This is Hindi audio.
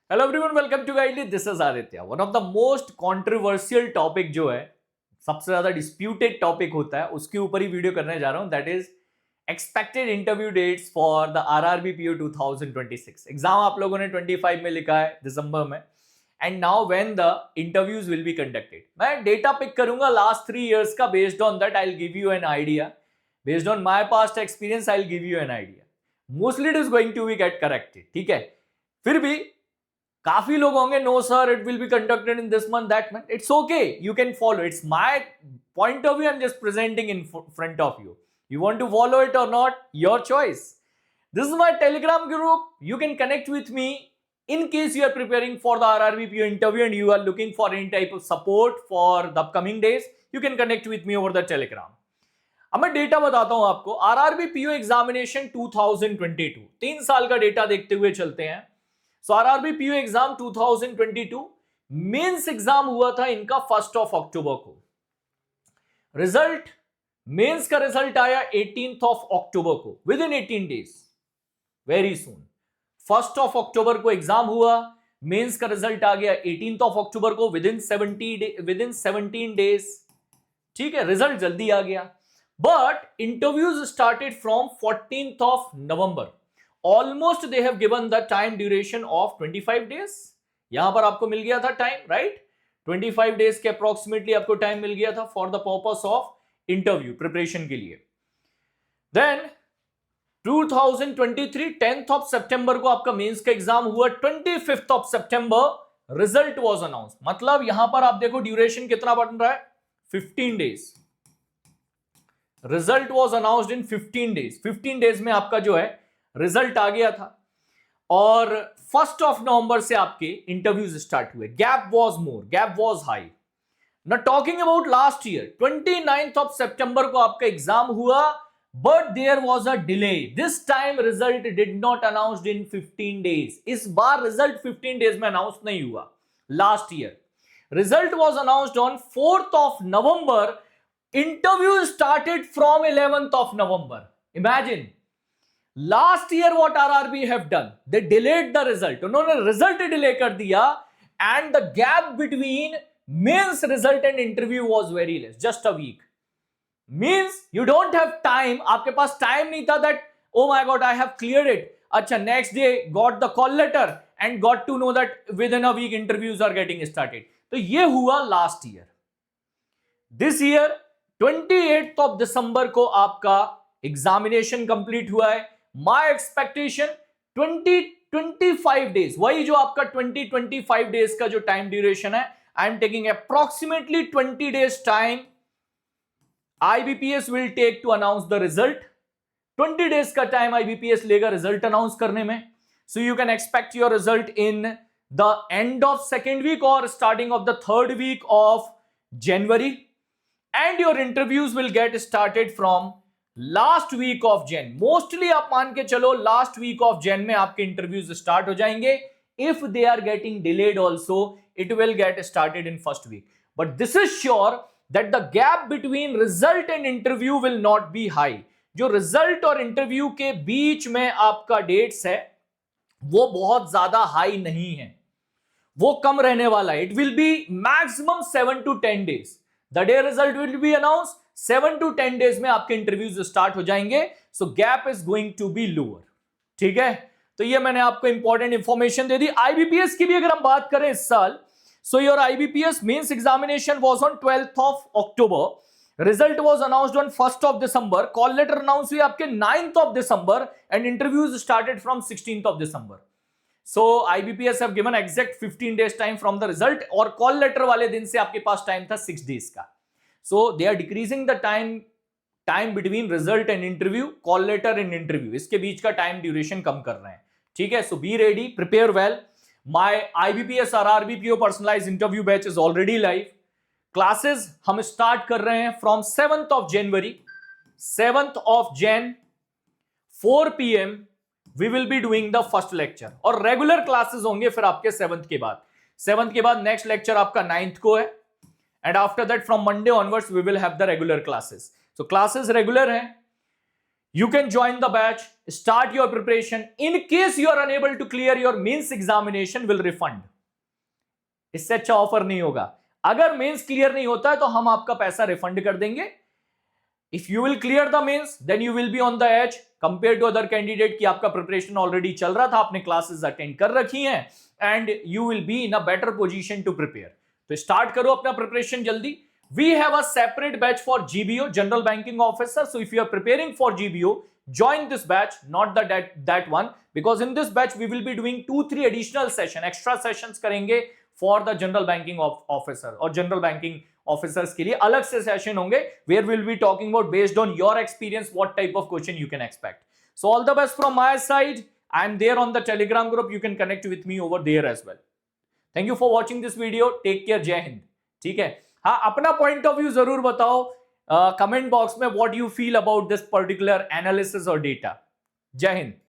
Hello everyone, welcome to Guidely. This is Aditya. One of the most controversial topic जो है, सबसे ज्यादा डिस्प्यूटेड टॉपिक होता है, उसके ऊपर ही वीडियो करने जा रहा हूं। That is expected interview dates for the RRB PO 2026। Exam आप लोगों ने 25 में लिखा है, दिसंबर में, and now when the interviews will be conducted. मैं डेटा पिक करूंगा लास्ट 3 इयर्स का। Based on that I will give you an idea. Based on my past experience I will give you an idea. Mostly it is going to be get corrected, ठीक है। फिर भी काफी लोग होंगे, no sir it will be conducted in this month, that month. It's okay, you can follow. It's my point of view, I am just presenting in front of you. You want to follow it or not, your choice. This is my Telegram group. You can connect with me in case you are preparing for the RRBPO interview and you are looking for any type of support for the upcoming days. You can connect with me over the Telegram. अब मैं डेटा बताता हूं आपको। आरआरबीपीओ एग्जामिनेशन 2022, 3 साल का डेटा देखते हुए चलते हैं। सो आरआरबीपीओ एग्जाम 2022 मेंस एग्जाम हुआ था इनका 1 अक्टूबर को। रिजल्ट, मेंस का रिजल्ट आया 18 अक्टूबर को, with in 18 days, very soon. 1 अक्टूबर को एग्जाम हुआ, मेंस का रिजल्ट आ गया 18 अक्टूबर को, विद इन 17 डेज, ठीक है। रिजल्ट जल्दी आ गया। But interviews started from 14 November. Almost they have given the time duration of 25 days. यहां पर आपको मिल गया था टाइम, राइट। 25 डेज के अप्रोक्सीमेटली आपको टाइम मिल गया था for the purpose of interview preparation के लिए। देन 2023 10 सितंबर को आपका मेंस का एग्जाम हुआ। 25 सितंबर रिजल्ट वाज अनाउंस। मतलब यहां पर आप देखो ड्यूरेशन कितना बन रहा है, 15 days. Result was announced in 15 days. 15 days में आपका जो है रिजल्ट आ गया था। और 1 नवंबर से आपके इंटरव्यूज स्टार्ट हुए। Gap was more, gap was high. Now talking about last year, 29 सितंबर को आपका एग्जाम हुआ, but there was a delay. This time result did not announced in 15 days. इस बार रिजल्ट 15 डेज में अनाउंस नहीं हुआ। Last year result was announced on 4th November. Interview started from 11th November. Imagine. Last year what RRB have done? They delayed the result. उन्होंने रिजल्ट डिले कर दिया, and the gap between mains result and interview was very less, just a week. Means you don't have time, आपके पास टाइम नहीं था that oh my God I have cleared it. अच्छा, next day got the call letter and got to know that within a week interviews are getting started. तो ये हुआ लास्ट ईयर। दिस ईयर 28 दिसंबर को आपका एग्जामिनेशन कंप्लीट हुआ है। माय एक्सपेक्टेशन 25 डेज, वही जो आपका 25 डेज का जो टाइम ड्यूरेशन है, I am taking approximately 20 days time. IBPS will take to announce the result. 20 days का time IBPS लेगा result announce करने में. So you can expect your result in the end of 2nd week or starting of the 3rd week of January. And your interviews will get started from last week of Jan. Mostly आप मान के चलो last week of Jan में आपके interviews start हो जाएंगे. If they are getting delayed also, it will get started in 1st week. But this is sure that the gap between result and interview will not be high. जो result और interview के बीच में आपका dates है, वो बहुत ज्यादा high नहीं है, वो कम रहने वाला है। It will be maximum 7 to 10 days. The day result will be announced, 7 to 10 days में आपके interviews start हो जाएंगे. So gap is going to be lower. ठीक है, तो ये मैंने आपको इंपॉर्टेंट इंफॉर्मेशन दे दी। आईबीपीएस की भी अगर हम बात करें इस साल, so your IBPS mains examination was on 12th October. Result was announced on 1st December. Call letter announce हुई आपके 9th December and interviews started from 16th December. So IBPS have given exact 15 days time from the result, और कॉल लेटर वाले दिन से आपके पास टाइम था 6 डेज का। So they are decreasing the time between result and interview, call letter and interview, इसके बीच का टाइम ड्यूरेशन कम कर रहे हैं। ठीक है, so be ready, prepare well. My IBPS RRB PO personalised interview batch is already live. Classes हम स्टार्ट कर रहे हैं फ्रॉम 7th जनवरी। 7th Jan 4 PM we will be doing the first lecture, और रेगुलर क्लासेस होंगे फिर आपके 7th के बाद। 7th के बाद नेक्स्ट लेक्चर आपका 9th को है, and after that from Monday onwards we will have the regular classes. So classes regular हैं। You can join the batch, start your preparation. In case you are unable to clear your mains examination, will refund. इससे अच्छा ऑफर नहीं होगा. अगर मेंस क्लियर नहीं होता है तो हम आपका पैसा रिफंड कर देंगे. If you will clear the mains, then you will be on the edge compared to other candidate कि आपका preparation already चल रहा था, आपने classes attend कर रखी हैं, and you will be in a better position to prepare. तो start करो अपना preparation जल्दी. We have a separate batch for GBO, General Banking Officer. So if you are preparing for GBO, join this batch, not that one, because in this batch we will be doing 2-3 additional session, extra sessions करेंगे for the General Banking Officer और General Banking Officers के लिए अलग से session होंगे where we will be talking about based on your experience what type of question you can expect. So all the best from my side. I am there on the Telegram group. You can connect with me over there as well. Thank you for watching this video. Take care. जय हिंद. ठीक है. हाँ, अपना पॉइंट ऑफ व्यू जरूर बताओ कमेंट बॉक्स में, what you feel about this particular analysis और डेटा. जय हिंद.